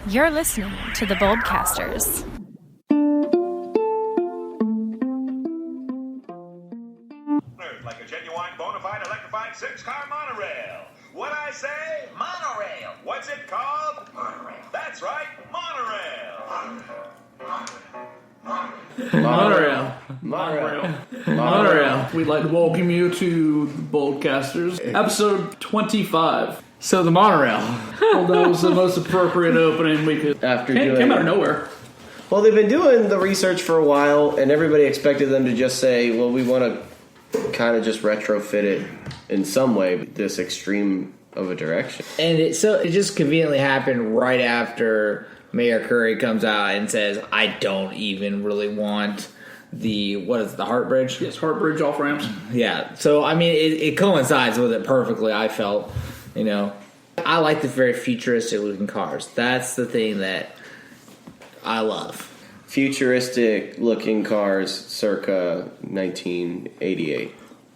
You're listening to the Boldcasters. Like a genuine, bona fide, electrified 6-car monorail. What I say? Monorail. What's it called? Monorail. That's right, monorail. Monorail. We'd like to welcome you to the Boldcasters, episode 25. So the monorail. Well, that was the most appropriate opening we could. Came out of nowhere. Well, they've been doing the research for a while, and everybody expected them to just say, well, we want to kind of just retrofit it in some way, this extreme of a direction. And it just conveniently happened right after Mayor Curry comes out and says, I don't even really want the Hart Bridge? Yes, Hart Bridge off ramps. Yeah. So, I mean, it coincides with it perfectly, I felt. You know, I like the very futuristic looking cars. That's the thing that I love. Futuristic looking cars circa 1988.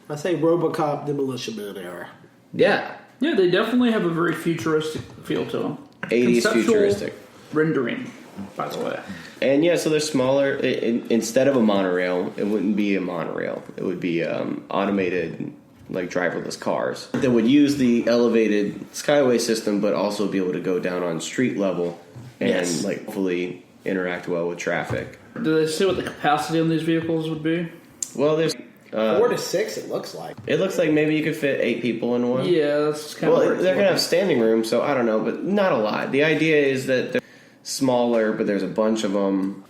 I say RoboCop Demolition Man era. Yeah. Yeah, they definitely have a very futuristic feel to them. 80s Conceptual futuristic. Rendering, by the way. And yeah, so they're smaller. Instead of a monorail, it wouldn't be a monorail. It would be automated, like driverless cars that would use the elevated skyway system, but also be able to go down on street level and like fully interact well with traffic. Do they say what the capacity on these vehicles would be? Well, there's 4 to 6. It looks like. It looks like maybe you could fit 8 people in one. Yeah, that's kind of. Well, they're gonna have standing room, so I don't know, but not a lot. The idea is that they're smaller, but there's a bunch of them.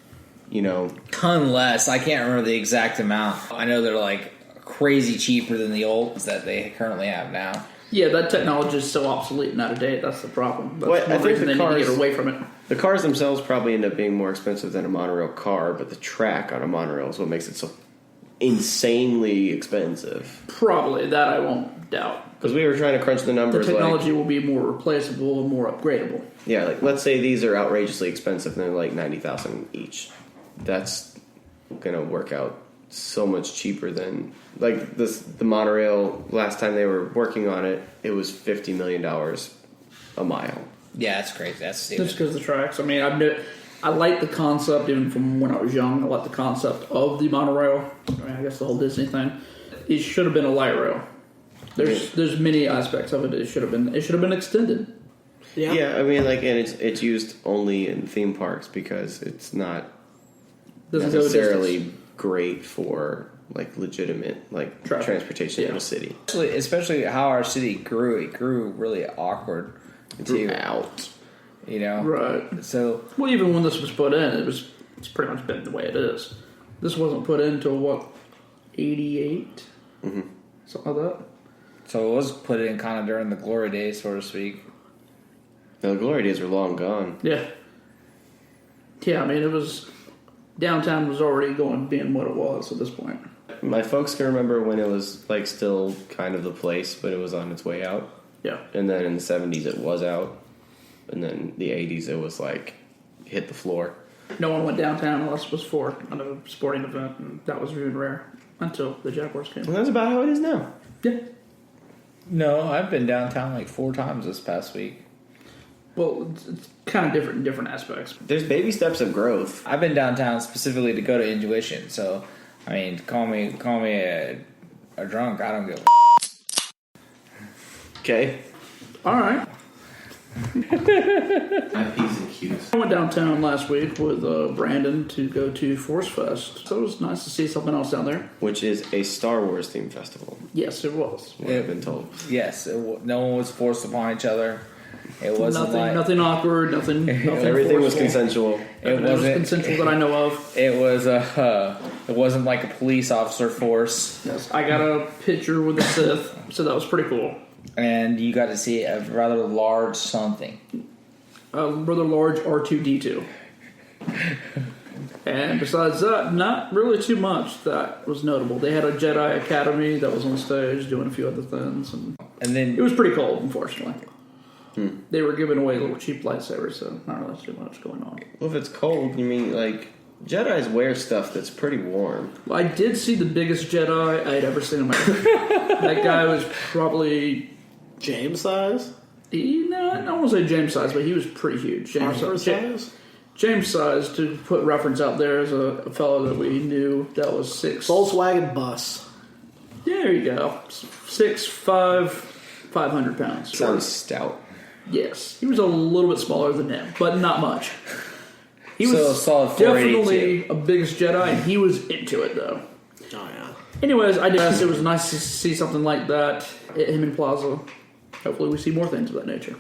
You know, Ton less. I can't remember the exact amount. I know they're like crazy cheaper than the old that they currently have now. Yeah, that technology is so obsolete and out of date. That's the problem. That's Well, I one think reason the they need to cars- get away from it. the cars themselves probably end up being more expensive than a monorail car, but the track on a monorail is what makes it so insanely expensive. Probably, that I won't doubt. Because we were trying to crunch the The numbers. technology will be more replaceable and more upgradable. Yeah, like let's say these are outrageously expensive and they're like $90,000 each. That's gonna work out so much cheaper than like the monorail. Last time they were working on it, it was $50 million a mile. Yeah, that's crazy. That's stupid. Just because of the tracks. I mean, I like the concept even from when I was young. I like the concept of the monorail. I mean, I guess the whole Disney thing. It should have been a light rail. There's many aspects of it. It should have been extended. Yeah, I mean, like, and it's used only in theme parks because it's not Doesn't go necessarily distance. great for like legitimate like Traffic. transportation in Yeah. a city. Especially how our city grew. It grew really awkward. Out. You know? Right. So, Well, even when this was put in, it's pretty much been the way it is. This wasn't put in until what, 88? Mm-hmm. Something like that. so it was put in kind of during the glory days, so to speak. Now, the glory days are long gone. Yeah. Yeah, I mean, downtown was already being what it was at this point. My folks can remember when it was like still kind of the place, but it was on its way out. Yeah. And then in the 70s it was out. And then the 80s it was like hit the floor. No one went downtown unless it was for a sporting event, and that was really rare until the Jaguars came. And that's about how it is now. Yeah. No, I've been downtown like 4 times this past week. Well, it's kind of different in different aspects. There's baby steps of growth. I've been downtown specifically to go to Intuition, so I mean, call me a drunk. I don't give a Okay. All right. My P's and Q's. I went downtown last week with Brandon to go to Force Fest, so it was nice to see something else down there. Which is a Star Wars themed festival. Yes, it was. I've been told. Yes, no one was forced upon each other. It wasn't Nothing awkward. Nothing. Everything was forceful. consensual. It was consensual that I know of. It was it wasn't like a police officer force. Yes, I got a picture with the Sith, so that was pretty cool. And you got to see a rather large something. A rather large R2-D2. And besides that, not really too much that was notable. They had a Jedi Academy that was on stage doing a few other things, and And it was pretty cold, unfortunately. They were giving away little cheap lightsabers, so not really too much going on. Well, if it's cold, you mean like Jedis wear stuff that's pretty warm. Well, I did see the biggest Jedi I'd ever seen in my life. That guy was probably James size? I don't want to say James size, but he was pretty huge. James size, to put reference out there, is a fellow that we knew that was 6. Volkswagen bus. There you go. 6'5", 500 pounds. Sounds stout. Yes. He was a little bit smaller than him, but not much. He So, was solid definitely a biggest Jedi, and he was into it, though. Oh, yeah. Anyways, I guess it was nice to see something like that at Hemming Plaza. Hopefully we see more things of that nature.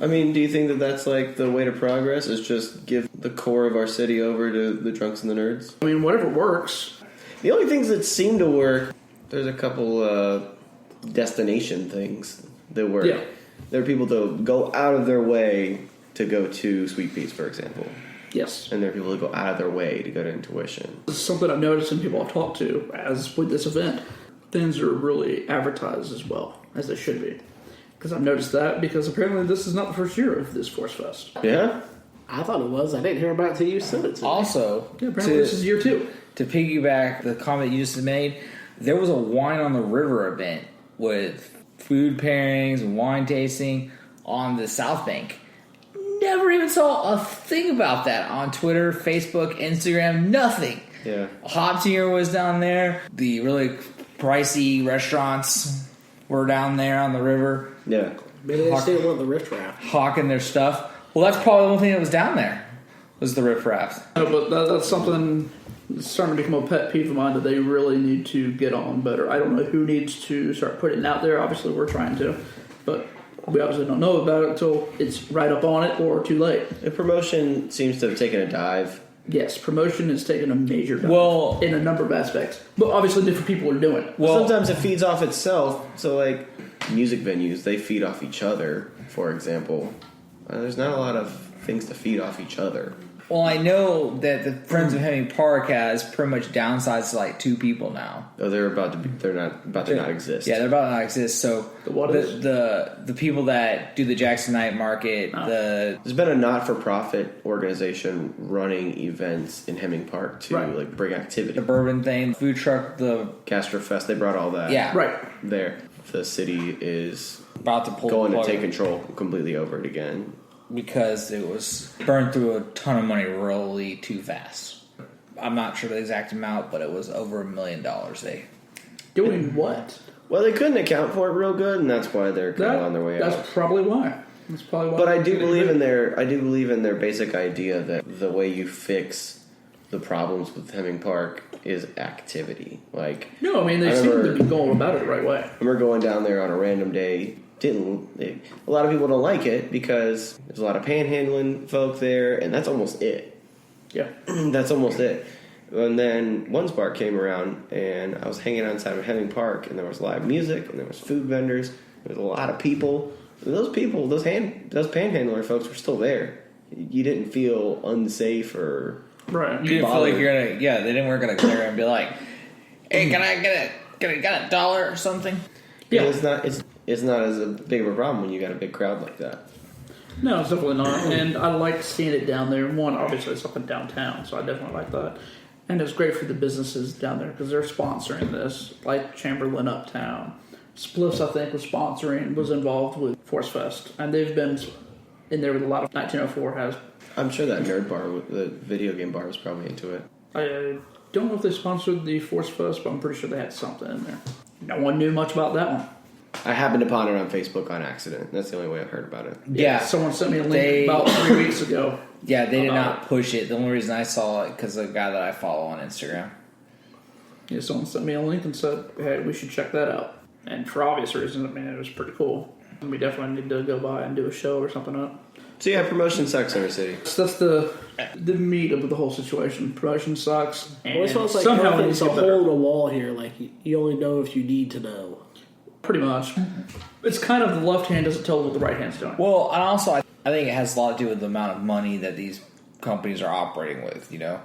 I mean, do you think that that's like the way to progress? Is just give the core of our city over to the drunks and the nerds? I mean, whatever works. The only things that seem to work, there's a couple destination things that work. Yeah. There are people that go out of their way to go to Sweet Peas, for example. Yes. And there are people that go out of their way to go to Intuition. This is something I've noticed in people I've talked to, as with this event. Things are really advertised as well as they should be. Because I've noticed that, because apparently this is not the first year of this Force Fest. Yeah? I thought it was. I didn't hear about it till you said it to me. Also, Yeah, apparently this is year 2. to piggyback the comment you just made, there was a wine on the river event with food pairings and wine tasting on the South Bank. Never even saw a thing about that on Twitter, Facebook, Instagram, nothing. Yeah. Hop Tier was down there. The really pricey restaurants were down there on the river, Yeah. Maybe they just didn't want the riffraff. hawking their stuff. Well, that's probably the only thing that was down there, was the riffraff. But that's something that's starting to become a pet peeve of mine that they really need to get on better. I don't know who needs to start putting it out there. Obviously, we're trying to. But we obviously don't know about it until it's right up on it or too late. The promotion seems to have taken a dive. Yes, promotion has taken a major dive Well- in a number of aspects. But obviously different people are doing it. Well- Sometimes it feeds off itself. So, like, music venues, they feed off each other, for example. There's not a lot of things to feed off each other. Well, I know that the Friends of Hemming Park has pretty much downsized to like 2 people now. Oh, they're about to not exist. Yeah, they're about to not exist. So what is? the people that do the Jackson Night Market, There's been a not-for-profit organization running events in Hemming Park to Right. like bring activity. the bourbon thing, food truck, the Gastrofest, they brought all that. yeah, Right. There. The city is about to pull going the to plug take control completely over it again. because it was burned through a ton of money really too fast. I'm not sure the exact amount, but it was over $1 million. They Doing what? Well, they couldn't account for it real good, and that's why they're kind of on their way out. That's probably why. That's probably why. But I do believe in their basic idea that the way you fix the problems with Hemming Park is activity. Like, No, I mean, they I seem remember- to be going about it the right way. I remember going down there on a random day. A lot of people don't like it because there's a lot of panhandling folk there, and that's almost it. Yeah. That's almost it. And then one spark came around, and I was hanging outside of Hemming Park, and there was live music, and there was food vendors. There was a lot of people. And those people, those panhandler folks, were still there. You didn't feel unsafe or Right. you didn't feel like you're gonna they weren't gonna clear and be like, hey, can I get a $1 or something? Yeah. It's not as big of a problem when you got a big crowd like that. No, it's definitely not. And I like seeing it down there. One, obviously, it's up in downtown, so I definitely like that. And it's great for the businesses down there because they're sponsoring this, like Chamberlain Uptown. Spliffs, I think, was involved with Force Fest, and they've been in there with a lot of 1904 has. I'm sure that nerd bar, the video game bar, was probably into it. I don't know if they sponsored the Force Fest, but I'm pretty sure they had something in there. No one knew much about that one. I happened upon it on Facebook on accident. That's the only way I've heard about it. Yeah, Someone sent me a link about 3 weeks ago. yeah, they did not push it. The only reason I saw it because the guy that I follow on Instagram. Yeah, someone sent me a link and said, hey, we should check that out. And for obvious reasons, I mean, it was pretty cool. We definitely need to go by and do a show or something up. So yeah, promotion sucks in our city. So that's the meat of the whole situation. Promotion sucks. And Well, it smells like somehow it it's needs a to get better. hole in the wall here. Like, you only know if you need to know. Pretty much. It's kind of the left hand doesn't tell what the right hand's doing. Well, and also I think it has a lot to do with the amount of money that these companies are operating with. You know,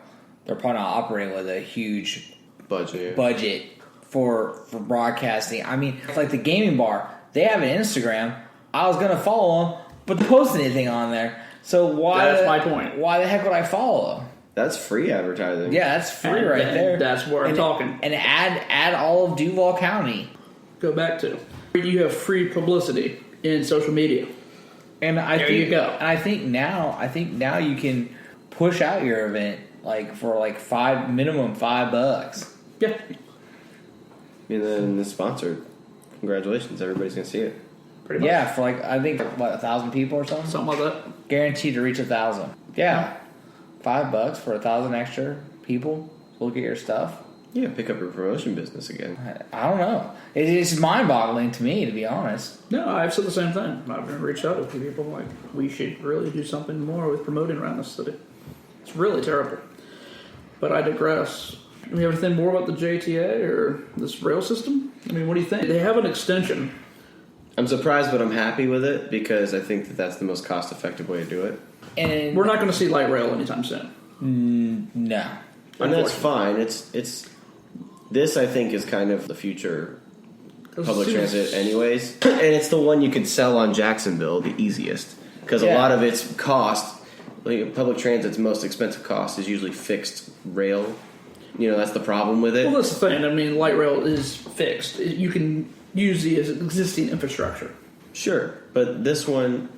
they're probably not operating with a huge budget for broadcasting. I mean, it's like the gaming bar, they have an Instagram. I was gonna follow them, but they post anything on there. So why? That's my point. Why the heck would I follow them? That's free advertising. Yeah, that's free And- right and there. that's where I'm talking. And add all of Duval County. Go back to. You have free publicity in social media. And There you go. And I think now you can push out your event for minimum $5. Yeah. And then the sponsor, congratulations, everybody's gonna see it. Pretty much. Yeah, for I think 1,000 people or something. Something like that. Guaranteed to reach 1,000. Yeah, $5 for 1,000 extra people. Look at your stuff. Yeah, pick up your promotion business again. I don't know. It's mind-boggling to me, to be honest. No, I've said the same thing. I've reached out to a few people like, we should really do something more with promoting around this city. It's really terrible. But I digress. Do we have anything more about the JTA or this rail system? I mean, what do you think? They have an extension. I'm surprised, but I'm happy with it because I think that that's the most cost-effective way to do it. And We're not going to see light rail anytime soon. no. And that's fine. It's this, I think, is kind of the future public transit anyways. And it's the one you could sell on Jacksonville the easiest. Because a lot of its cost, public transit's most expensive cost is usually fixed rail. That's the problem with it. Well, that's the thing. I mean, light rail is fixed. You can use the existing infrastructure. Sure. But this one,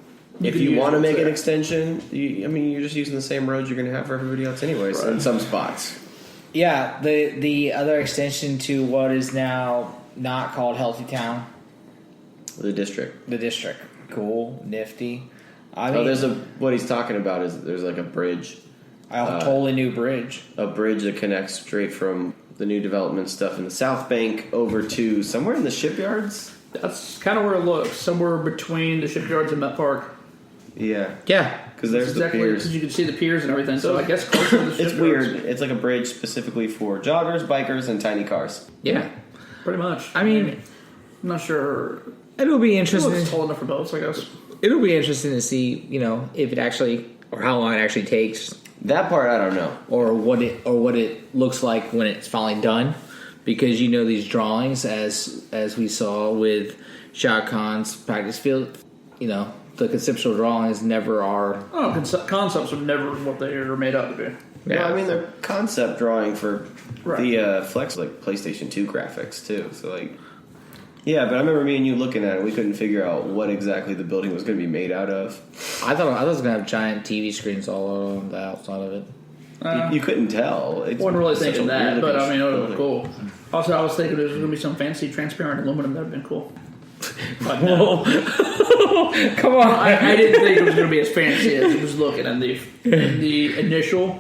You if can you use want to what's make an there. extension, you're just using the same roads you're going to have for everybody else anyways Right. in some spots. Yeah, the other extension to what is now not called Healthy Town, The district. the district. Cool, nifty. I mean, What he's talking about is there's like a bridge. a totally new bridge. A bridge that connects straight from the new development stuff in the South Bank over to somewhere in the shipyards. That's kind of where it looks. Somewhere between the shipyards and Met Park. Yeah. Yeah. Because there's the piers. Because you can see the piers and everything. So I guess closer to the It's shipyards. weird. It's like a bridge specifically for joggers, bikers, and tiny cars. Yeah. Pretty much. I mean, I'm not sure. it'll be It interesting. looks tall enough for boats, I guess. It'll be interesting to see, if it actually, or how long it actually takes, That part I don't know. or what it looks like when it's finally done, because these drawings, as we saw with Shah Khan's practice field, the conceptual drawings never are. Oh, concepts are never what they are made out to be. Yeah, I mean they're concept drawing for Right. the Flex PlayStation 2 graphics too. So yeah, but I remember me and you looking at it. We couldn't figure out what exactly the building was going to be made out of. I thought it was gonna have giant TV screens all on the outside of it. You couldn't tell. It's Wasn't really such a thinking that, weird but looking I mean, it would have been building. cool. Also, I was thinking there was going to be some fancy transparent aluminum that would have been cool. But no. Come on. I didn't think it was going to be as fancy as it was looking in the initial,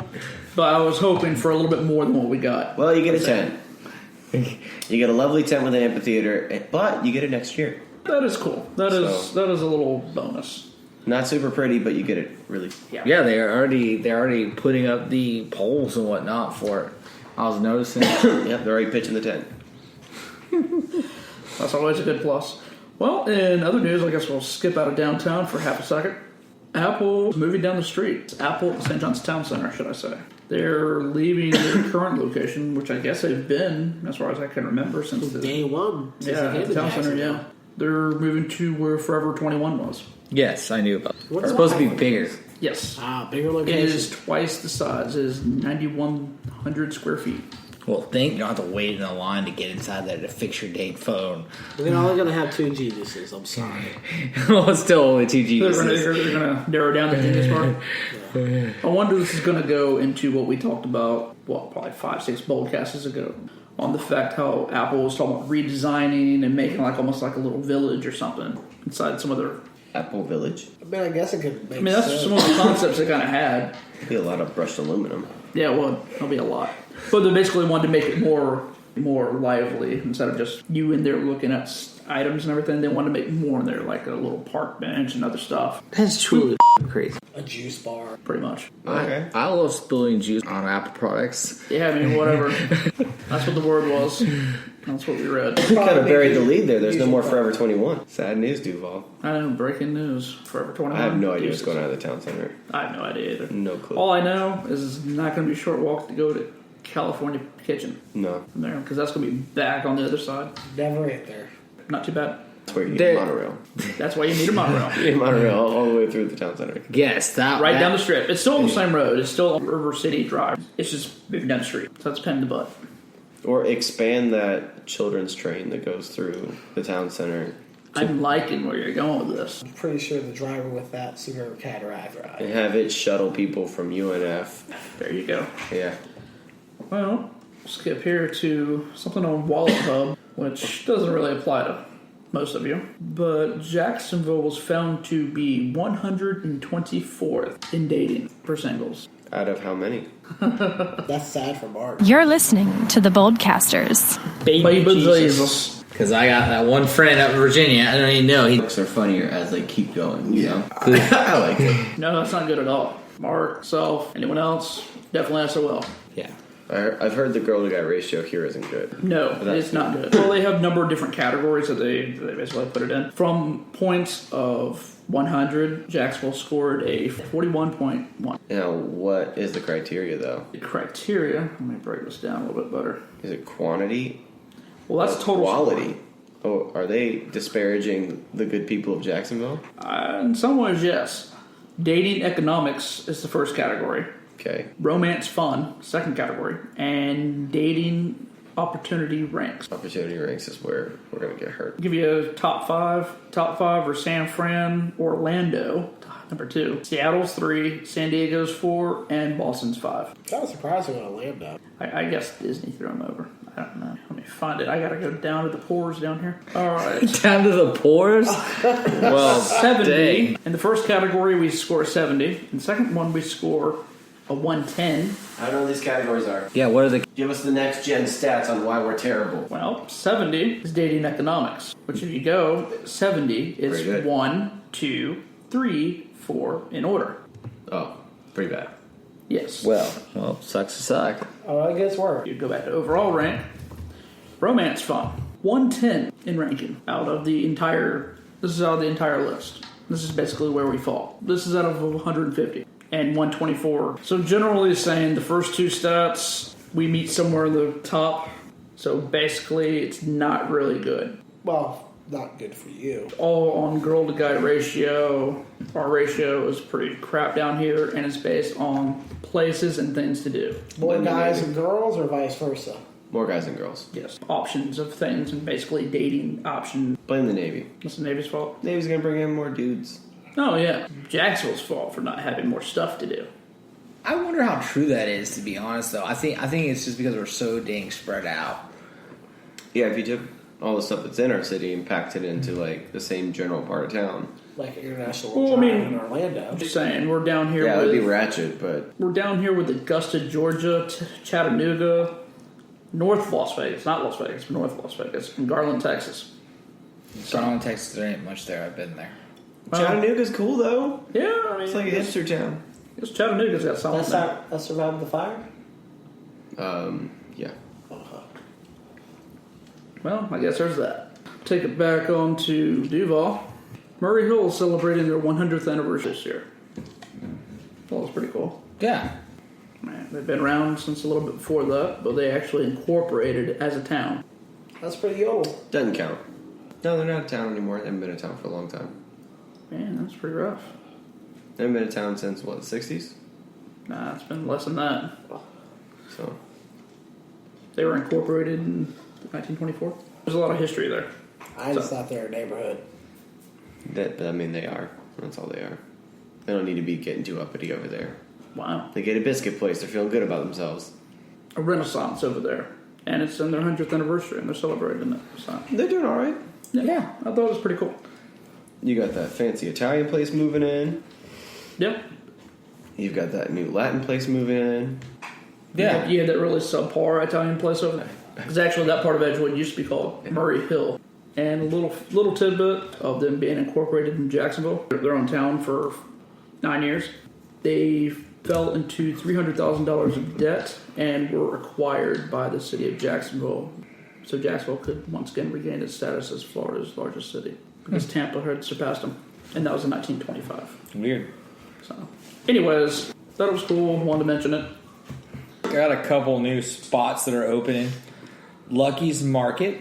but I was hoping for a little bit more than what we got. Well, you get a tent. You get a lovely tent with an amphitheater, but you get it next year. That is cool. That is a little bonus. Not super pretty, but you get it really. Yeah, they're already putting up the poles and whatnot for it. I was noticing. Yep, they're already pitching the tent. That's always a good plus. Well, in other news, I guess we'll skip out of downtown for half a second. Apple's moving down the street. It's Apple at St. John's Town Center, should I say. They're leaving their current location, which I guess they've been, as far as I can remember, since the Day one. Since yeah, they came to Town Center, Jacksonville. yeah. They're moving to where Forever 21 was. Yes, I knew about it. What It's is supposed to be that? bigger. Yes. Bigger It location. is twice the size. It is 9,100 square feet. Well, you don't have to wait in a line to get inside there to fix your dang phone. They're only going to have 2 geniuses. I'm sorry. Well, it's still only 2 They're geniuses. going to narrow down the genius part. I wonder if this is going to go into what we talked about, probably 5-6 Boldcasters ago, on the fact how Apple was talking about redesigning and making almost like a little village or something inside some of their... Apple Village. I mean, I guess it could make I mean, that's sense. some of the concepts they kind of had. Be a lot of brushed aluminum. Yeah, well, there'll be a lot. But they basically wanted to make it more lively instead of just you in there looking at items and everything. They wanted to make more in there, like a little park bench and other stuff, That's truly crazy. A juice bar. pretty much. Okay. I love spilling juice on Apple products. Yeah, I mean, whatever. That's what the word was. That's what we read. You kind of buried the lead there. There's no more Forever 21. Sad news, Duval. I know, breaking news. Forever 21. I have no idea what's going on at the town center. I have no idea either. No clue. All I know is it's not going to be a short walk to go to California Kitchen No. from there, because that's going to be back on the other side. Never hit there. Not too bad. That's where you need There- a monorail. That's why you need a monorail. You need a monorail all the way through the town center. Yes, that Right that- down the strip. It's still on the same road. It's still on River City Drive. It's just moving down the street. So that's a pain in the butt. Or expand that children's train that goes through the town center I'm liking where you're going with this. I'm pretty sure the driver with that severe cataract And ride. have it shuttle people from UNF. There you go. Yeah. Well, skip here to something on Wallet Hub, which doesn't really apply to most of you. But Jacksonville was found to be 124th in dating for singles. Out of how many? That's sad for Mark. You're listening to the Boldcasters. Baby Jesus. Because I got that one friend up in Virginia. I don't even know. He Jokes are funnier as they keep going, you know? I like it. No, that's not good at all. Mark, self, anyone else, definitely SOL. yeah. I've heard the girl to guy ratio here isn't good. No, That's- it's not good. Well, they have a number of different categories that they basically put it in. From points of 100, Jacksonville scored a 41.1. Now, what is the criteria though? The criteria, let me break this down a little bit better. Is it quantity? Well, that's total quality. Oh, are they disparaging the good people of Jacksonville? In some ways, yes. Dating economics is the first category. Okay. Romance fun, second category. And dating opportunity ranks. Opportunity ranks is where we're going to get hurt. I'll give you a top five. Top five are San Fran, Orlando, number 2. Seattle's 3, San Diego's 4, and Boston's 5. Kind of surprising when Orlando. I guess Disney threw them over. I don't know. Let me find it. I gotta go down to the pores down here. All right. Down to the pores? Well, 70. dang. In the first category, we score 70. In the second one, we score a 110. I don't know what these categories are. Yeah, what are the... Give us the next gen stats on why we're terrible. Well, 70 is dating economics, which if you go, 70 Very is good. 1, 2, 3, 4 in order. Oh, pretty bad. Yes. Well, Sucks to suck. Oh, it gets worse. You go back to overall rank. Romance fun. 110 in ranking out of the entire... This is out of the entire list. This is basically where we fall. This is out of 150. And 124. So generally saying the first two stats, we meet somewhere in the top. So basically, it's not really good. Well, not good for you. All on girl to guy ratio. Our ratio is pretty crap down here, and it's based on places and things to do. More guys and girls, or vice versa? More guys than girls. Yes, options of things, and basically dating options. Blame the Navy. That's the Navy's fault. Navy's going to bring in more dudes. Oh yeah, Jacksonville's fault for not having more stuff to do. I wonder how true that is, to be honest, though. I think it's just because we're so dang spread out. Yeah, if you took all the stuff that's in our city and packed it into like the same general part of town. Like International Well, I Drive mean, in Orlando. I'm just saying, we're down here. Yeah, it with, would be ratchet, but We're down here with Augusta, Georgia, Chattanooga, North Las Vegas, not Las Vegas, but North Las Vegas, and Garland, Texas. Garland, Texas, there ain't much there. I've been there. Chattanooga's cool though. Yeah, I mean, It's like a hipster town. Because Chattanooga's got something. That survived the fire? Yeah. Well, I guess there's that. Take it back on to Duval. Murray Hill is celebrating their 100th anniversary this year. Well, it's pretty cool. Yeah. Man, they've been around since a little bit before that, but they actually incorporated it as a town. That's pretty old. Doesn't count. No, they're not a town anymore. They haven't been a town for a long time. Man, that's pretty rough. They haven't been a town since, what, the 60s? Nah, it's been less than that. So, They were incorporated in 1924. There's a lot of history there. I just thought they were a neighborhood. I mean, they are. That's all they are. They don't need to be getting too uppity over there. Wow. They get a biscuit place. They're feeling good about themselves. A renaissance over there. And it's in their 100th anniversary, and they're celebrating it. So, They're doing all right. yeah, I thought it was pretty cool. You got that fancy Italian place moving in. Yeah. You've got that new Latin place moving in. Yeah. You had that really subpar Italian place over there. Because actually that part of Edgewood used to be called Murray Hill. And a little tidbit of them being incorporated in Jacksonville. Their own town for 9 years. They fell into $300,000 of debt and were acquired by the city of Jacksonville. So Jacksonville could once again regain its status as Florida's largest city. Because Tampa had surpassed them. And that was in 1925. Weird. So, anyways, thought it was cool. Wanted to mention it. Got a couple new spots that are opening. Lucky's Market,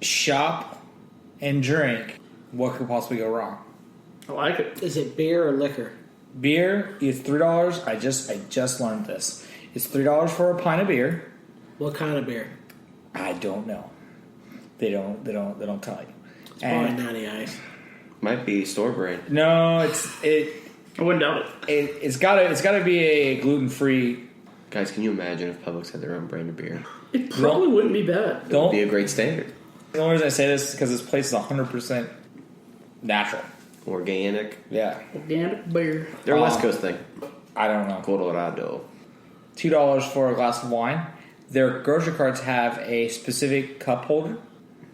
shop, and drink. What could possibly go wrong? I like it. Is it beer or liquor? Beer is $3. I just learned this. It's $3 for a pint of beer. What kind of beer? I don't know. They don't tell you. Probably Natty Ice. Might be store brand. No, I wouldn't doubt it. it's gotta be a gluten free. Guys, can you imagine if Publix had their own brand of beer? It probably wouldn't be bad. It would be a great standard. The only reason I say this is because this place is 100% natural. Organic. Yeah, Organic beer. They're a West Coast thing. I don't know. Colorado. $2 for a glass of wine. Their grocery carts have a specific cup holder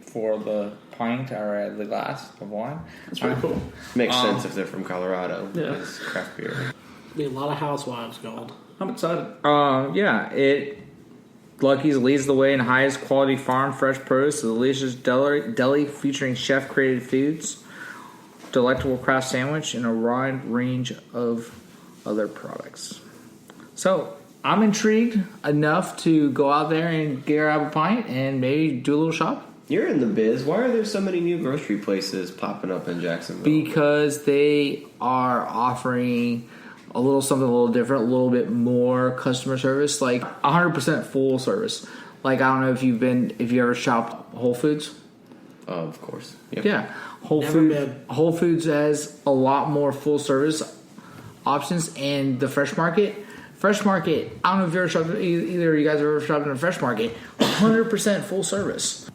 for the pint or the glass of wine. That's pretty cool. Makes sense if they're from Colorado. Yeah. It's craft beer. Be a lot of housewives gold. I'm excited. Lucky's leads the way in highest quality farm fresh produce, the delicious deli featuring chef created foods, delectable craft sandwich, and a wide range of other products. So I'm intrigued enough to go out there and grab a pint and maybe do a little shop. You're in the biz. Why are there so many new grocery places popping up in Jacksonville? Because they are offering a little something a little different, a little bit more customer service, like 100% full service. Like, I don't know if you ever shopped Whole Foods. Of course. Yep. Yeah. Never been. Whole Foods has a lot more full service options, and the Fresh Market, I don't know if you ever shopped, either of you guys have ever shopped in a Fresh Market, 100% full service.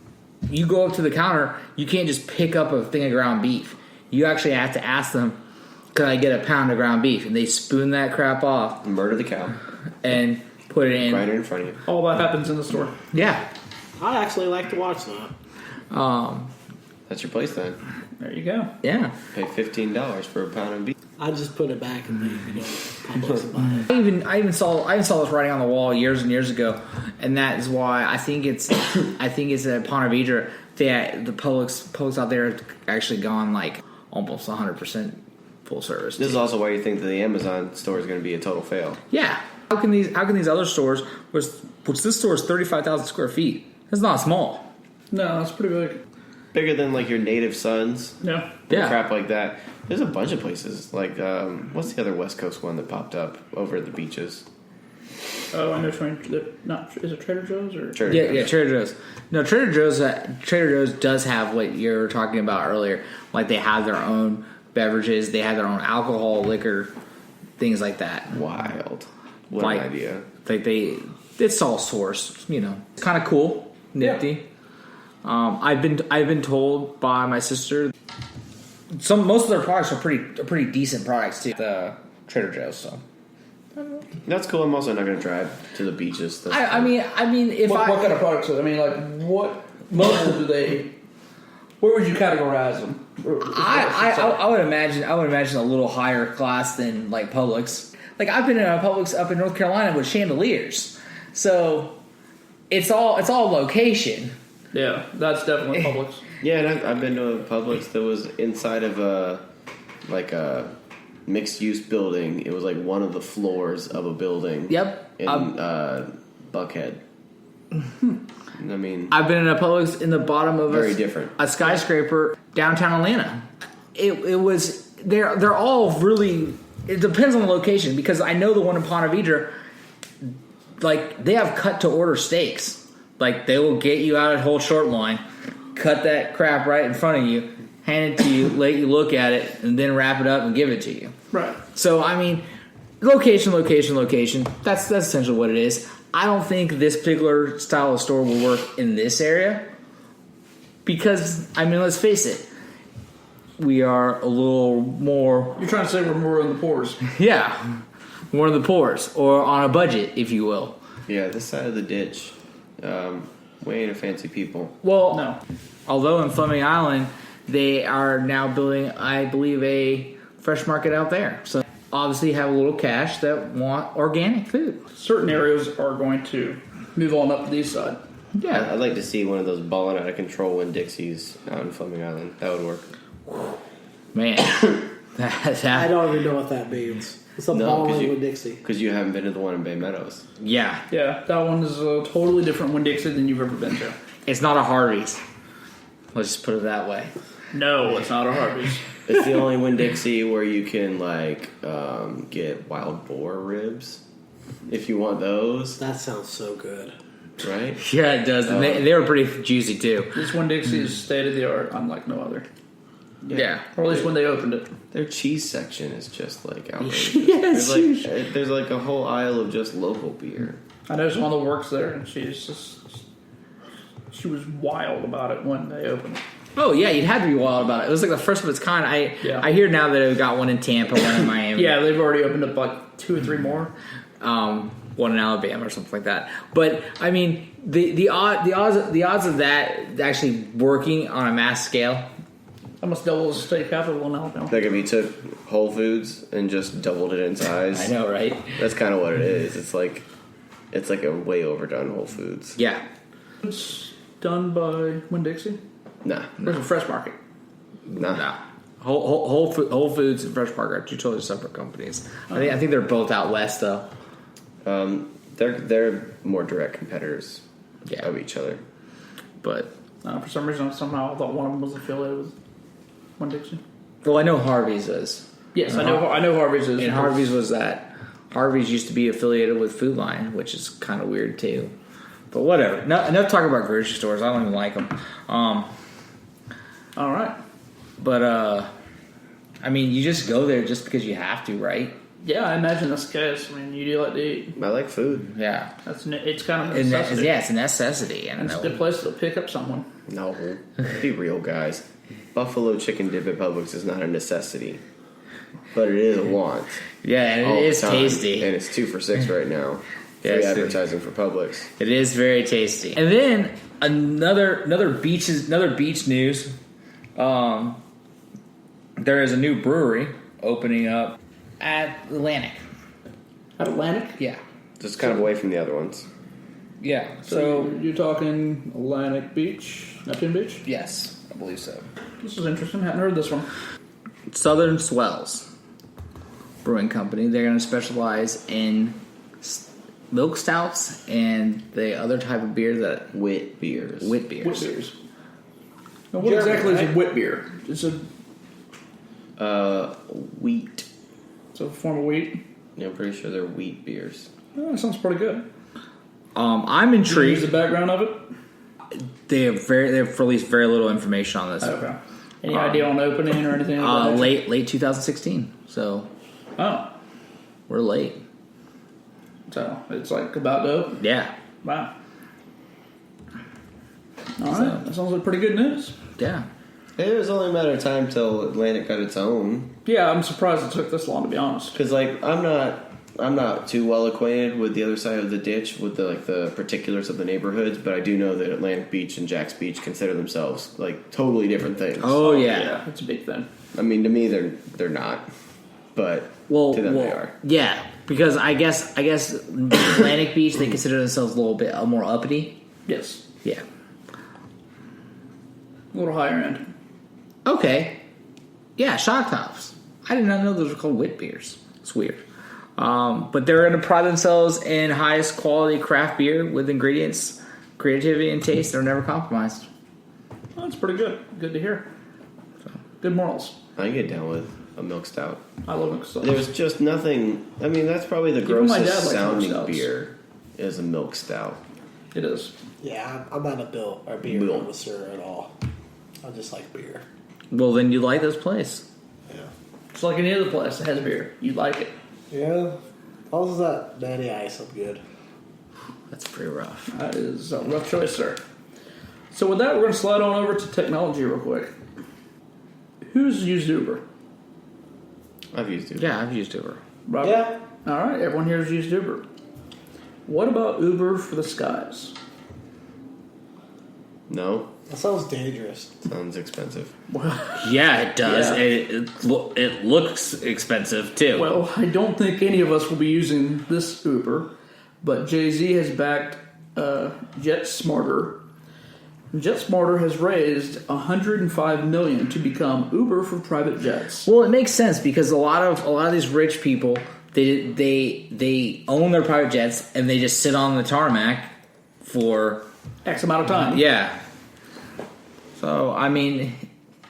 You go up to the counter, you can't just pick up a thing of ground beef. You actually have to ask them, can I get a pound of ground beef? And they spoon that crap off Murder the cow. and put it in. Right in front of you. All that happens in the store. Yeah. I'd actually like to watch that. That's your place then. There you go. Yeah. Pay $15 for a pound of beef. I just put it back and leave. Publix and buy it. I even saw this writing on the wall years and years ago, and that is why I think it's at Ponte Vedra. The Publix out there have actually gone like almost 100% full service. This is also why you think that the Amazon store is going to be a total fail. Yeah. How can these other stores, which this store is 35,000 square feet? That's not small. No, that's pretty big. Bigger than like your Native Sons. Yeah. Yeah. Crap like that. There's a bunch of places. Like, what's the other West Coast one that popped up over at the beaches? Oh, I know. Is it Trader Joe's or? Yeah, Trader Joe's. No, Trader Joe's does have what you were talking about earlier. Like, they have their own beverages, they have their own alcohol, liquor, things like that. Wild. What Like, an idea. Like it's all sourced. It's kind of cool, nifty. Yeah. I've been told by my sister most of their products are pretty decent products too. The Trader Joe's, so. That's cool. I'm also not going to drive to the beaches. I mean, if What kind of products? I mean, like what level do they? Where would you categorize them? I would imagine a little higher class than like Publix. Like, I've been in a Publix up in North Carolina with chandeliers, so it's all location. Yeah, that's definitely Publix. Yeah, and I've been to a Publix that was inside of a mixed-use building. It was like one of the floors of a building. Yep. In Buckhead. I mean, I've been in a Publix in the bottom of very different. A skyscraper downtown Atlanta. It was they're all really. It depends on the location, because I know the one in Ponte Vedra, like, they have cut to order steaks. Like, they will get you out a whole short line, cut that crap right in front of you, hand it to you, let you look at it, and then wrap it up and give it to you. Right. So, I mean, location. That's essentially what it is. I don't think this particular style of store will work in this area because, I mean, let's face it, we are a little more... You're trying to say we're more in the pores. Yeah, more in the pores, or on a budget, if you will. Yeah, this side of the ditch, we ain't a fancy people. Well, No. although in Fleming Island, they are now building, I believe, a fresh market out there. So obviously have a little cash that want organic food. Certain areas are going to move on up to the east side. Yeah. I'd like to see one of those balling out of control Winn-Dixies out in Fleming Island. That would work. Man. That's I don't even know what that means. It's a balling with Dixie. Because you haven't been to the one in Bay Meadows. Yeah. Yeah, that one is a totally different Winn-Dixie than you've ever been to. It's not a Harvey's. Let's just put it that way. No, it's not a Harvey's. It's the only Winn-Dixie where you can, like, get wild boar ribs if you want those. That sounds so good. right? Yeah, it does. And they were pretty juicy too. This Winn-Dixie is state of the art, unlike no other. Yeah. Or at least when they opened it. Their cheese section is just like outrageous. Yes, There's like a whole aisle of just local beer. I know someone that works there, and she was wild about it when they opened it. Oh yeah, you'd have to be wild about it. It was like the first of its kind. I hear now that they've got one in Tampa, one in Miami. Yeah, they've already opened up like 2 or 3 more. One in Alabama or something like that. But I mean, the odds of that actually working on a mass scale. Almost double the state capital in Alabama. Like if you took Whole Foods and just doubled it in size. I know, right? That's kind of what it is. It's like a way overdone Whole Foods. Yeah. It's done by Winn-Dixie. Nah. Where's the Fresh Market? Nah. No. Whole Foods and Fresh Market are 2 totally separate companies. I think they're both out west though. They're more direct competitors of each other. But For some reason, somehow I thought one of them was affiliated with Winn-Dixie. well, I know Harvey's is. Yes, I know Harvey's is. And Harvey's was that. Harvey's used to be affiliated with Food Line, which is kind of weird too. But whatever. Enough talking about grocery stores. I don't even like them. All right. But I mean, you just go there just because you have to, right? Yeah, I imagine that's the case. I mean, you do like to eat. I like food. Yeah. It's kind of a necessity. It's a necessity. And It's a good place to pick up someone. No. Be real, guys. Buffalo chicken dip at Publix is not a necessity. But it is a want. Yeah, and all it the is time. tasty. And it's 2 for $6 right now. Yeah, Free it's advertising for Publix. It is very tasty. And then another beach news. There is a new brewery opening up at Atlantic. At Atlantic? Yeah. Just kind of away from the other ones. Yeah. So you're talking Atlantic Beach, Neptune Beach? Yes, I believe so. This is interesting. Hadn't heard this one. Southern Swells Brewing Company. They're going to specialize in milk stouts and the other type of beer that Wit beers. wit beers. Wit beers. Now, what exactly is a wit beer? It's a Wheat. It's a form of wheat. Yeah, I'm pretty sure they're wheat beers. Oh, that sounds pretty good. I'm Use intrigued. the background of it. They have released very little information on this. Okay. Any idea on opening or anything? Like that? Late 2016. So Oh, we're late. so it's like about to open. Yeah. Wow. All right, that sounds like pretty good news. Yeah. It was only a matter of time till Atlantic got its own. Yeah, I'm surprised it took this long, to be honest. Because like I'm not too well acquainted with the other side of the ditch with the particulars of the neighborhoods, but I do know that Atlantic Beach and Jack's Beach consider themselves like totally different things. Oh yeah. It's a big thing. I mean, to me they're not, but to them they are. Yeah, because I guess Atlantic Beach, they consider themselves a little bit more uppity. Yes, Yeah. a little higher end. Okay. Yeah, shock tops. I did not know those were called wit beers. It's weird. But they're going to pride themselves in highest quality craft beer with ingredients, creativity, and taste that are never compromised. Well, that's pretty good. Good to hear. Good morals. I get down with a milk stout. I love it. So. There's just nothing. I mean, that's probably the Even my dad grossest likes milk sounding stouts. beer is a milk stout. It is. Yeah, I'm not a beer Bill. connoisseur at all. I just like beer. Well, then you like this place. Yeah. It's like any other place that has beer. You like it. Yeah. Also that Natty Ice, I'm good. That's pretty rough. That is a rough choice, sir. So with that, we're going to slide on over to technology real quick. Who's used Uber? I've used it. Yeah, I've used Uber. Robert? Yeah. All right, everyone here has used Uber. What about Uber for the skies? No, That sounds dangerous. sounds expensive. Yeah, it does. Yeah. It looks expensive too. Well, I don't think any of us will be using this Uber, but Jay-Z has backed JetSmarter. JetSmarter has raised $105 million to become Uber for private jets. Well, it makes sense because a lot of these rich people they own their private jets and they just sit on the tarmac for X amount of time. yeah. So I mean,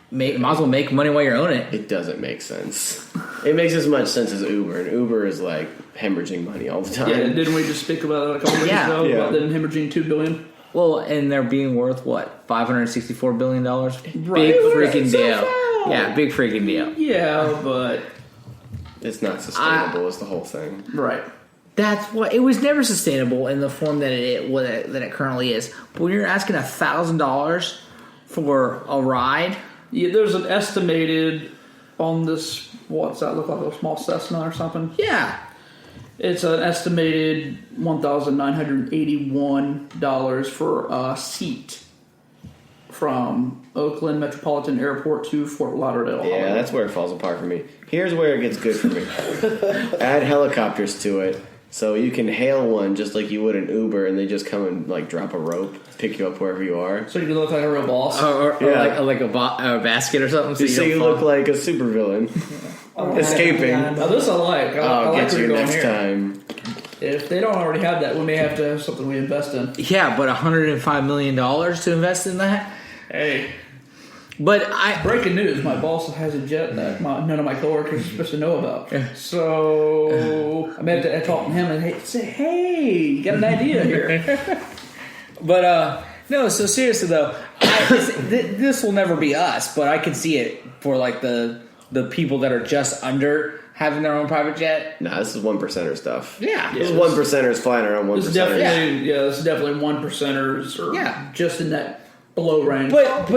might as well make money while you're owning it. It doesn't make sense. It makes as much sense as Uber, and Uber is like hemorrhaging money all the time. Yeah, didn't we just speak about that a couple of days ago? Yeah. About them hemorrhaging $2 billion? Well, and they're being worth what? $564 billion? Right. Big freaking deal. Yeah, big freaking deal. Yeah, but It's not sustainable. Is the whole thing. right. That's what it was never sustainable in the form that it currently is. But when you're asking $1,000 for a ride, Yeah, there's an estimated on this. What's that look like? A small Cessna or something? yeah, It's an estimated $1,981 for a seat from Oakland Metropolitan Airport to Fort Lauderdale. Yeah, that's where it falls apart for me. Here's where it gets good for me. Add helicopters to it, so you can hail one just like you would an Uber, and they just come and like drop a rope, pick you up wherever you are. So you can look like a real boss. or Yeah. like a basket or something. So you look like a supervillain escaping. Now this I like. I I'll like get where you you're going next here. time. If they don't already have that, we may have to have something we invest in. Yeah, but $105 million to invest in that. Hey, But breaking news: my boss has a jet that none of my coworkers are supposed to know about. So I may have to talk to him and say, "Hey, you got an idea here?" But no. So seriously though, this will never be us. But I can see it for like the people that are just under having their own private jet. Nah, this is 1%er stuff. Yeah. This is 1%ers flying around 1%ers. This is definitely, this is definitely 1%ers, or just in that below range. But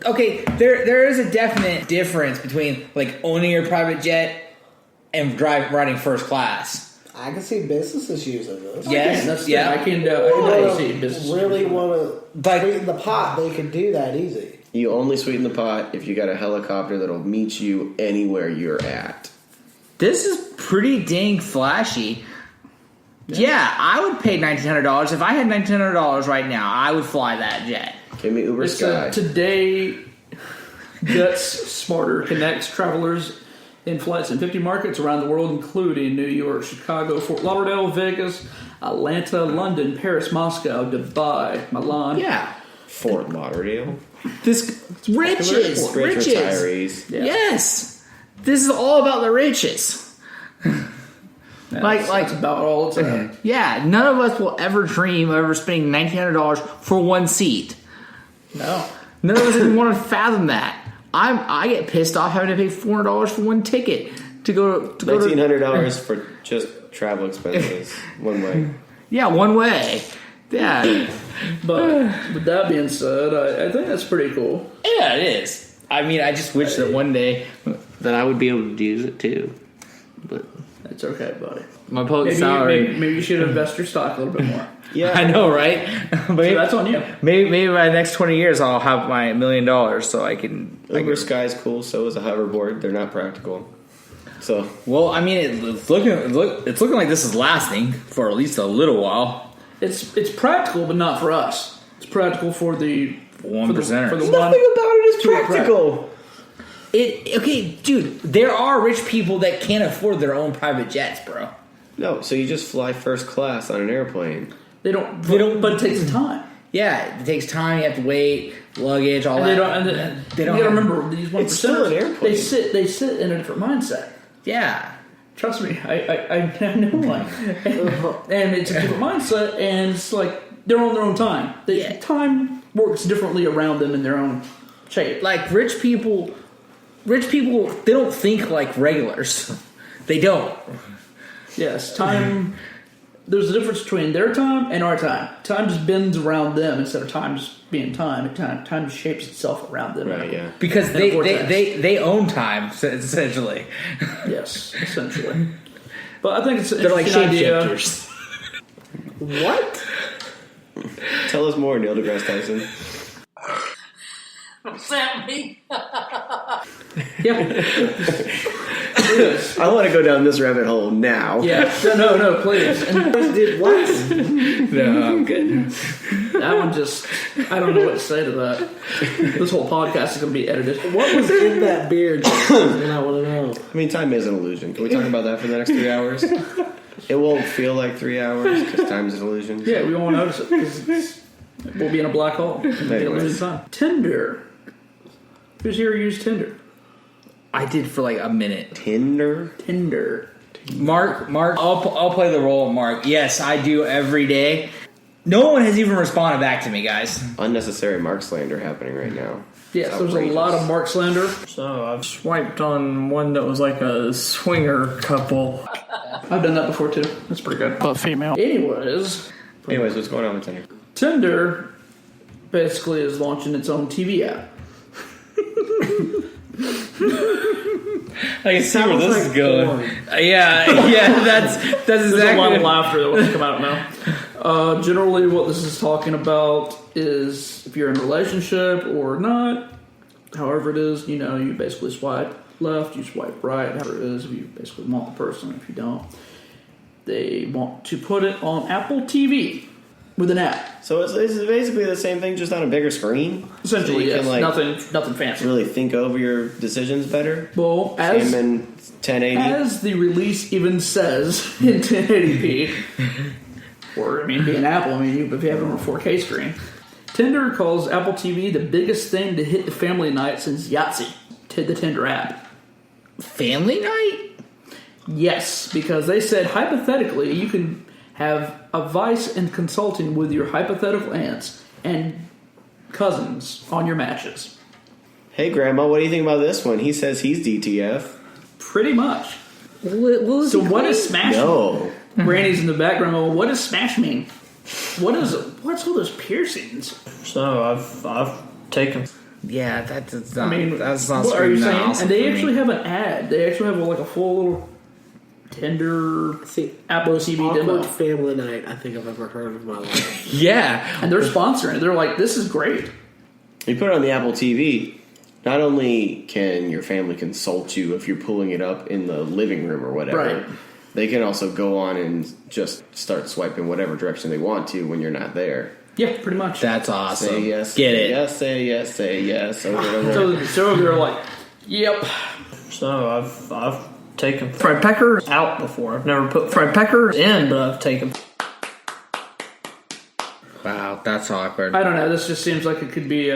okay, there is a definite difference between like owning your private jet and riding first class. I can see businesses using this. Yes, that's yeah. I can see business. Really want to Like- sweeten the pot, they can do that easy. You only sweeten the pot if you got a helicopter that'll meet you anywhere you're at. This is pretty dang flashy. Yeah, I would pay $1,900 if I had $1,900 right now. I would fly that jet. Give me Uber Sky. Today, Guts Smarter connects travelers in flights in 50 markets around the world, including New York, Chicago, Fort Lauderdale, Vegas, Atlanta, London, Paris, Moscow, Dubai, Milan. Yeah, Fort Lauderdale. this riches. Rich retirees. Yeah. Yes, this is all about the riches. That's about all it's at. Yeah, none of us will ever dream of ever spending $1,900 for one seat. No. None of us even want to fathom that. I get pissed off having to pay $400 for one ticket to go to $1,900 for just travel expenses one way. Yeah, one way. Yeah, But with that being said, I think that's pretty cool. yeah, it is. I mean, I just wish that one day that I would be able to use it too. But It's okay, buddy. my public Maybe, salary. maybe you should invest your stock a little bit more. Yeah, I know, right? So that's on you. Maybe by the next 20 years I'll have my $1 million so I can. Uber Sky's cool. So is a hoverboard. They're not practical. So Well, I mean, it's looking like this is lasting for at least a little while. It's practical, but not for us. It's practical for the 1%ers. For the nothing one. about it is to a practical. Okay, dude, there are rich people that can't afford their own private jets, bro. No, so you just fly first class on an airplane. They don't. But it takes time. Yeah, it takes time. You have to wait, luggage, all And that. they don't. And They don't You got to have- remember these 1%ers. It's still an airplane. They sit in a different mindset. Yeah, Trust me, I know one. And it's a different mindset, and it's like they're on their own time. Time works differently around them in their own shape. like rich people, they don't think like regulars. They don't. Yes, time. There's a difference between their time and our time. Time just bends around them instead of time just being time. Time just shapes itself around them. Right, yeah. Because In a they vortex. they own time essentially. Yes, essentially. But I think it's an They're like interesting idea. shapeshifters. What? Tell us more, Neil deGrasse Tyson. Yeah. I want to go down this rabbit hole now. Yeah. No, please. And Did what? No, I'm good. that one just, I don't know what to say to that. This whole podcast is going to be edited. What was in that beer? Jason? I want to know. I mean, time is an illusion. Can we talk about that for the next 3 hours? It won't feel like 3 hours because time is an illusion. Yeah, we won't notice it. 'Cause we'll be in a black hole. Anyways. Tinder. Who's here used Tinder? I did for like a minute. Tinder? Tinder. Mark, I'll play the role of Mark. Yes, I do every day. No one has even responded back to me, guys. Unnecessary Mark slander happening right now. Yes, It's there's a outrageous. lot of Mark slander. So I've swiped on one that was like a swinger couple. I've done that before too. That's pretty good. But female. Anyways, Anyways, what's going on with Tinder? Tinder basically is launching its own TV app. I can see where this is going. porn. Yeah, that's There's exactly. a lot of laughter that wants to come out now. Generally, what this is talking about is if you're in a relationship or not, however it is, you basically swipe left, you swipe right, however it is, if you basically want the person, if you don't. They want to put it on Apple TV with an app. So it's basically the same thing, just on a bigger screen. Essentially, so you yes. can, Nothing fancy. really think over your decisions better. Well, Same in 1080. as the release even says in 1080p, or being Apple, if you have it on a 4K screen, Tinder calls Apple TV the biggest thing to hit the family night since Yahtzee, the Tinder app. Family night? Yes, because they said hypothetically you can have advice and consulting with your hypothetical aunts and cousins on your matches. Hey, Grandma, what do you think about this one? He says he's DTF. Pretty much. What So what does smash mean? No. Granny's in the background. Well, what does smash mean? What's all those piercings? So I've taken. Yeah, that's not. I mean, that's not. what are you saying? awesome And they for actually me. have an ad. They actually have a full little Tinder See, Apple TV awkward demo, family night I think I've ever heard of in my life. Yeah, and they're sponsoring it. They're like, "This is great." You put it on the Apple TV, not only can your family consult you if you're pulling it up in the living room or whatever, Right. they can also go on and just start swiping whatever direction they want to when you're not there. Yeah, pretty much. that's awesome. Say yes, Get say it? yes, say yes, say yes, over and over. So they're like, "Yep." So I've taken fried pecker out before. I've never put fried pecker in, but I've taken. Wow, that's awkward. I don't know. This just seems like it could be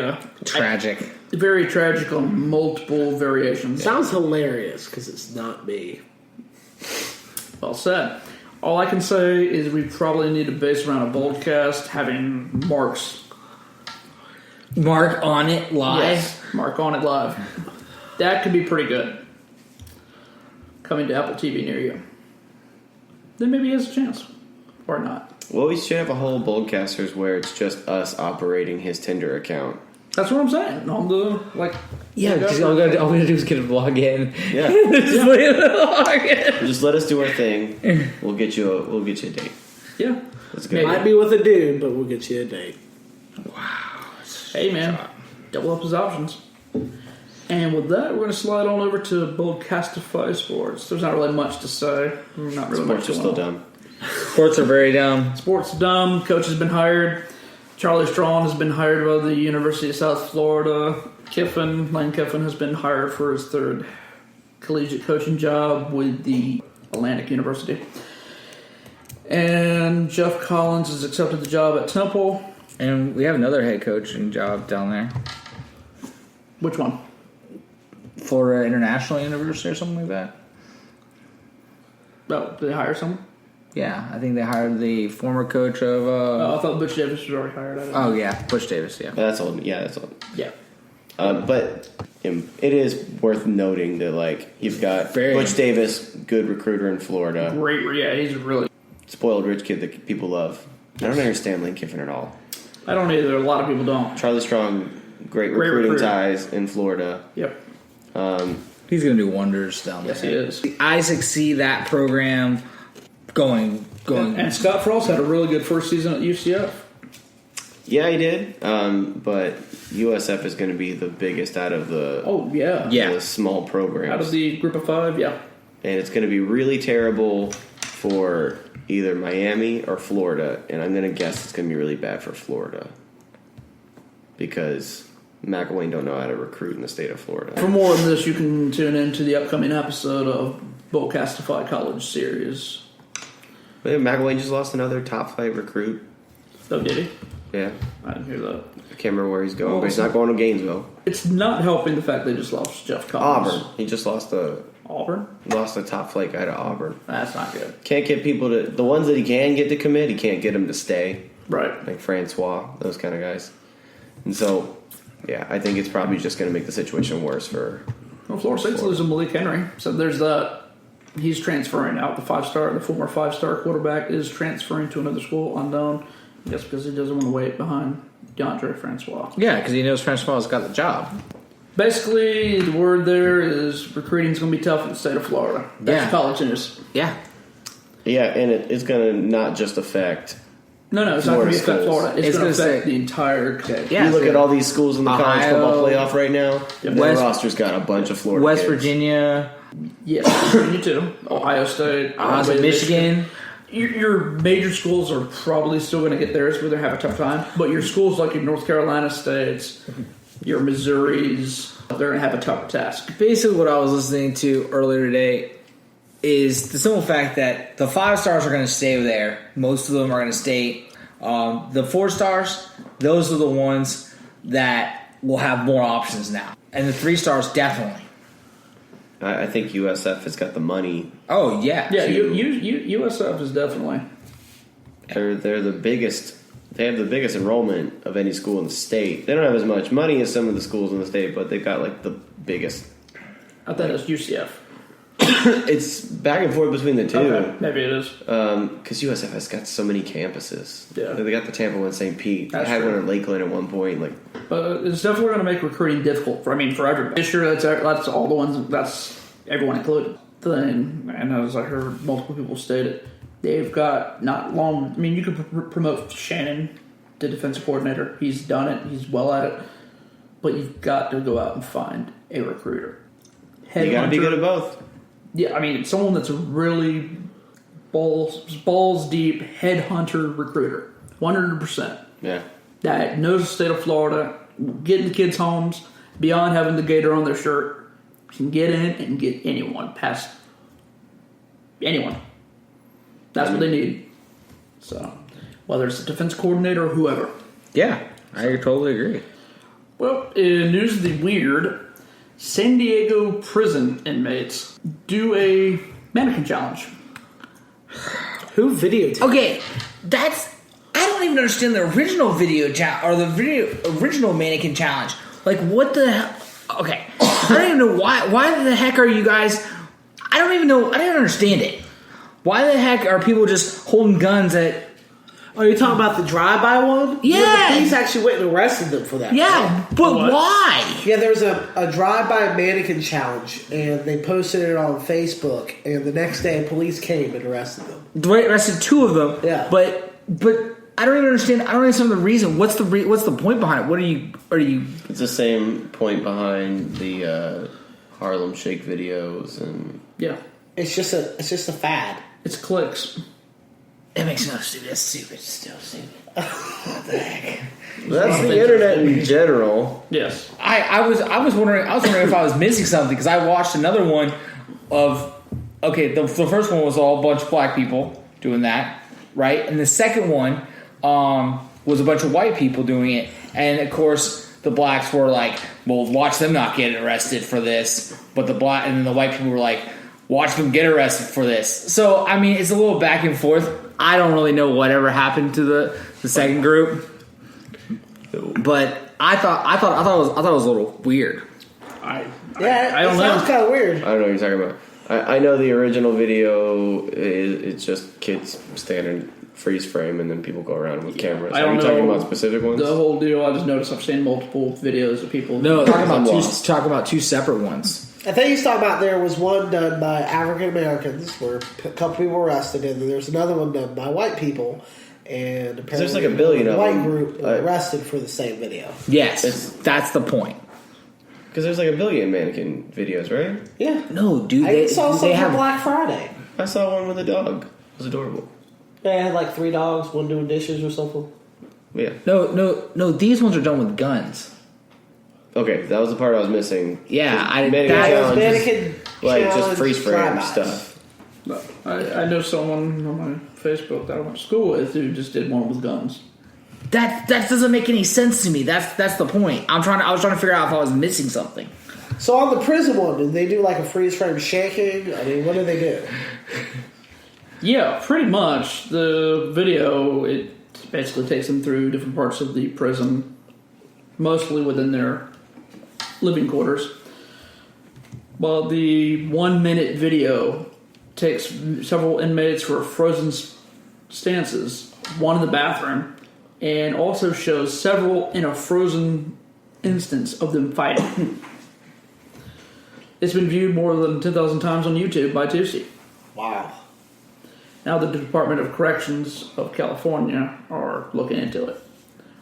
Tragic. very tragic on multiple variations. Sounds hilarious because it's not me. Well said. All I can say is we probably need to base around a Boldcast having Mark's Mark on it live. Yes, Mark on it live. That could be pretty good. Coming to Apple TV near you. Then maybe he has a chance. Or not. Well, we should have a whole Boldcasters where it's just us operating his Tinder account. That's what I'm saying. On the, Yeah, just all we gotta do is get him log in. Yeah. Just let him log in. Just let us do our thing. We'll get you a date. Yeah. That's good. Might be with a dude, but we'll get you a date. Hey, man. Double up his options. And with that, we're going to slide on over to Boldcastify Sports. There's not really much to say. Not really much Sports are going still on. dumb. Sports are very dumb. Sports dumb. Coach has been hired. Charlie Strong has been hired by the University of South Florida. Lane Kiffin has been hired for his third collegiate coaching job with the Atlantic University. And Jeff Collins has accepted the job at Temple. And we have another head coaching job down there. Which one? Florida International University or something like that. Oh, did they hire someone? Yeah, I think they hired the former coach of. Oh, I thought Butch Davis was already hired. I don't know. Oh yeah, Butch Davis. Yeah. That's old. Yeah, that's old. Yeah. But it is worth noting that you've got Butch Davis, good recruiter in Florida, Great. Yeah, he's really. spoiled rich kid that people love. I don't understand Lane Kiffin at all. I don't either. A lot of people don't. Charlie Strong, great recruiting recruiter. ties in Florida. Yep. He's gonna do wonders down there. Yes, he is. I see that program going. And Scott Frost had a really good first season at UCF. Yeah, he did. But USF is going to be the biggest out of the Oh, yeah. the small programs. Out of the group of five, yeah. And it's going to be really terrible for either Miami or Florida. And I'm going to guess it's going to be really bad for Florida. Because McElwain don't know how to recruit in the state of Florida. For more on this, you can tune in to the upcoming episode of Boldcastify College Series. But McElwain just lost another top flight recruit. Oh, did he? Yeah. I didn't hear that. I can't remember where he's going, but he's not going to Gainesville. It's not helping the fact they just lost Jeff Collins. Auburn. He just lost a top flight guy to Auburn. That's not good. Can't get people to... The ones that he can get to commit, he can't get them to stay. Right. Like Francois, those kind of guys. And so, yeah, I think it's probably just going to make the situation worse for... Well, Florida State's losing Malik Henry. So there's that. He's transferring out. The former 5-star quarterback is transferring to another school, unknown. I guess because he doesn't want to wait behind DeAndre Francois. Yeah, because he knows Francois has got the job. Basically, the word there is recruiting is going to be tough in the state of Florida. That's college news. Yeah. Yeah, and it's going to not just affect... No, it's not going to affect Florida. It's going to affect say, the entire state. Yeah, you look at all these schools in the Ohio, college football playoff right now, their roster's got a bunch of Florida West kids. Virginia. Yes, Virginia too. Ohio State. Michigan. Your major schools are probably still going to get theirs, but they have a tough time. But your schools like your North Carolina States, your Missouris, they're going to have a tough task. Basically, what I was listening to earlier today is the simple fact that the 5-stars are going to stay there. Most of them are going to stay. The 4-stars, those are the ones that will have more options now. And the 3-stars, definitely. I think USF has got the money. Oh, yeah. Yeah, USF is definitely. They're the biggest. They have the biggest enrollment of any school in the state. They don't have as much money as some of the schools in the state, but they've got like the biggest. I thought it was UCF. It's back and forth between the two. Okay, maybe it is. Because USF has got so many campuses. Yeah. They got the Tampa one in St. Pete. That's they had true. one in Lakeland at one point. It's definitely going to make recruiting difficult for everybody. Sure, that's all the ones. That's everyone included. Thing, and as I heard multiple people state it, they've got not long. I mean, you could promote Shannon to defensive coordinator. He's done it. He's well at it. But you've got to go out and find a recruiter. You got to be good at both. Yeah, I mean, someone that's a really balls deep headhunter recruiter, 100%. Yeah, that knows the state of Florida, getting the kids' homes beyond having the gator on their shirt, can get in and get anyone past anyone. That's what they need. So, whether it's a defense coordinator or whoever. Yeah, I totally agree. Well, in news of the weird, San Diego prison inmates do a mannequin challenge. Who videotaped? Okay, I don't even understand the original video or the original mannequin challenge. Like, what the hell? Okay, I don't even know why the heck are you guys? I don't even know. I don't understand it. Why the heck are people just holding guns at? Oh, you're talking about the drive-by one? Yeah. The police actually went and arrested them for that. Yeah, but why? Yeah, there was a drive-by mannequin challenge, and they posted it on Facebook, and the next day police came and arrested them. They arrested 2 of them. Yeah. But I don't even understand. I don't understand the reason. What's the point behind it? What are you? it's the same point behind the Harlem Shake videos and Yeah, It's just a fad. it's clicks. It makes no stupid. That's stupid. Still stupid. What the heck? that's the internet in general. Yes. I was wondering if I was missing something because I watched another one of the first one was all a bunch of black people doing that, right? And the second one was a bunch of white people doing it, and of course the blacks were like, well, watch them not get arrested for this, but the white people were like, watch them get arrested for this. So I mean, it's a little back and forth. I don't really know whatever happened to the second group, but I thought it was a little weird. I It don't know. sounds kind of weird. I don't know what you're talking about. I know the original video it's just kids standing freeze frame and then people go around with cameras. I don't Are you know talking about specific ones? The whole deal. I just noticed I've seen multiple videos of people. No, talking about two separate ones. I think he's talking about there was one done by African Americans where a couple people were arrested, and then there's another one done by white people, and apparently There's like a billion the of white them. group were arrested for the same video. Yes, that's the point. Because there's like a billion mannequin videos, right? Yeah. No, dude, I saw some they for have Black Friday. I saw one with a dog. It was adorable. They had like 3 dogs, one doing dishes or something. Yeah. no. These ones are done with guns. Okay, that was the part I was missing. Yeah, Mannequin That was challenge is mannequin like just challenge freeze frame drive-bys. stuff. I know someone on my Facebook that I went to school with who just did one with guns. That doesn't make any sense to me. That's the point. I was trying to figure out if I was missing something. So on the prison one, did they do like a freeze frame shaking? I mean, what did they do? Yeah, pretty much. The video, it basically takes them through different parts of the prison, mostly within their living quarters. While the 1 minute video takes several inmates for frozen stances, one in the bathroom, and also shows several in a frozen instance of them fighting. It's been viewed more than 10,000 times on YouTube by Tusi. Wow. Now the Department of Corrections of California are looking into it.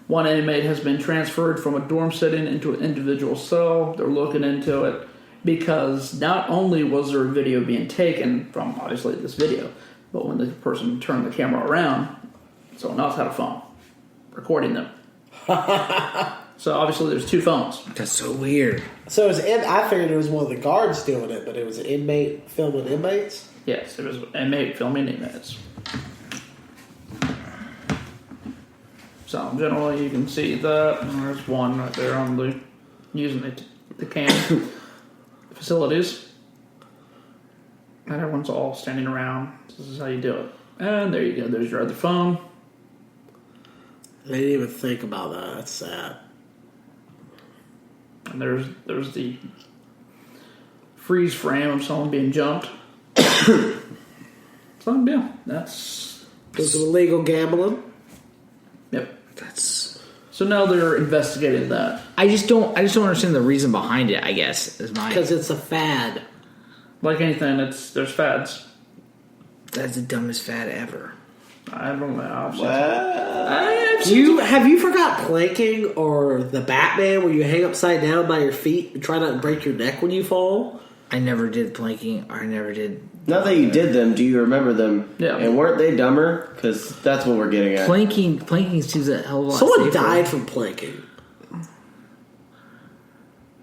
One inmate has been transferred from a dorm setting into an individual cell. They're looking into it because not only was there a video being taken from, obviously, this video, but when the person turned the camera around, someone else had a phone recording them. So obviously there's two phones. That's so weird. So it was I figured it was one of the guards doing it, but it was an inmate filming inmates? Yes, it was an inmate filming inmates. So generally you can see that. And there's one right there on the using the cam facilities. And everyone's all standing around. This is how you do it. And there you go. There's your other phone. I didn't even think about that. That's sad. And there's the freeze frame of someone being jumped. So yeah, that's This is illegal gambling. yep. So now they're investigating that. I just don't understand the reason behind it. I guess is my Because it's a fad. Like anything, there's fads. That's the dumbest fad ever. I don't know. Have you forgot planking or the Batman where you hang upside down by your feet and try not to break your neck when you fall? I never did planking. Or I never did. Now that you did them, do you remember them? Yeah. And weren't they dumber? Because that's what we're getting at. Planking seems a hell of a lot Someone safer. died from planking.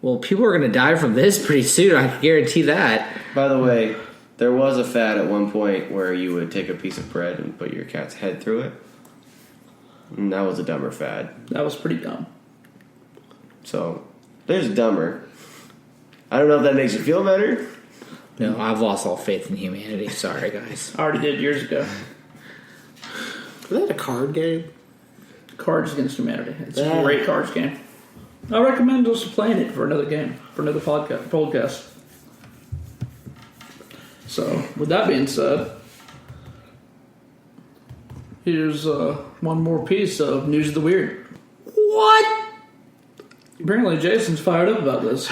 Well, people are going to die from this pretty soon. I can guarantee that. By the way, there was a fad at one point where you would take a piece of bread and put your cat's head through it. And that was a dumber fad. That was pretty dumb. So, there's dumber. I don't know if that makes you feel better. No, I've lost all faith in humanity. Sorry, guys. I already did years ago. Is that a card game? Cards Against Humanity. It's Yeah. a great cards game. I recommend just playing it for another game, for another podcast. So, with that being said, here's one more piece of News of the Weird. What? Apparently, Jason's fired up about this.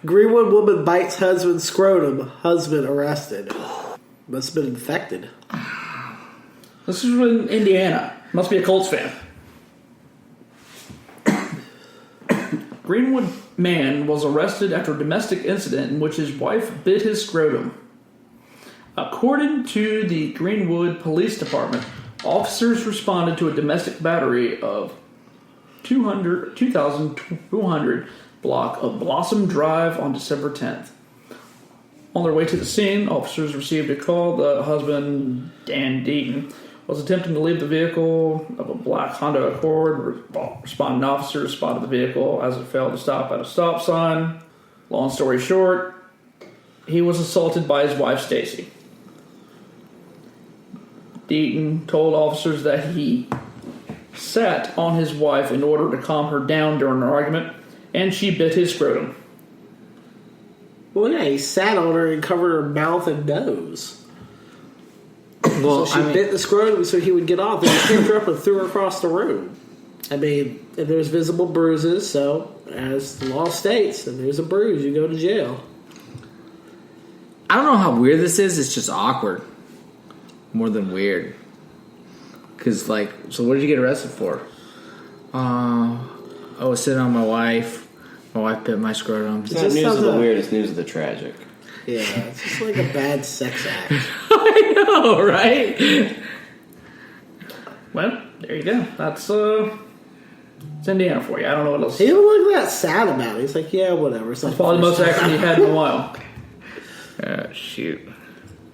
Greenwood woman bites husband scrotum. Husband arrested. Must have been infected. This is in Indiana. Must be a Colts fan. Greenwood man was arrested after a domestic incident in which his wife bit his scrotum. According to the Greenwood Police Department, officers responded to a domestic battery of 2200 block of Blossom Drive on December 10th. On their way to the scene, officers received a call that husband, Dan Deaton, was attempting to leave the vehicle of a black Honda Accord. Responding officers spotted the vehicle as it failed to stop at a stop sign. Long story short, he was assaulted by his wife, Stacy. Deaton told officers that he sat on his wife in order to calm her down during an argument, and she bit his scrotum. Well, yeah, he sat on her and covered her mouth and nose. Well, So she bit the scrotum so he would get off, and he picked her up and threw her across the room. I mean, if there's visible bruises, so as the law states, if there's a bruise, you go to jail. I don't know how weird this is. It's just awkward. More than weird. Because, like, so what did you get arrested for? I was sitting on my wife. My wife bit my scrotum. It's not just news of sounds the like- weird, it's news of the tragic. Yeah, it's just like a bad sex act. I know, right? Well, there you go. That's it's Indiana for you. I don't know what else. He don't look that sad about it. He's like, yeah, whatever. It's That's probably the most action he had in a while. Shoot.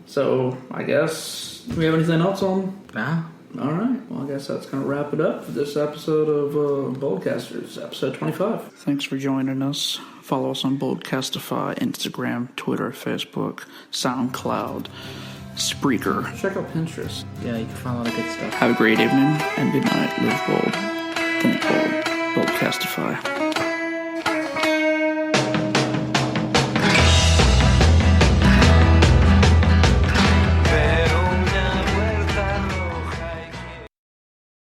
So I guess, do we have anything else on? Nah. All right. Well, I guess that's going to wrap it up for this episode of Boldcasters, episode 25. Thanks for joining us. Follow us on Boldcastify, Instagram, Twitter, Facebook, SoundCloud, Spreaker. Check out Pinterest. Yeah, you can find a lot of good stuff. Have a great evening and good night. Live bold. Think bold. Boldcastify.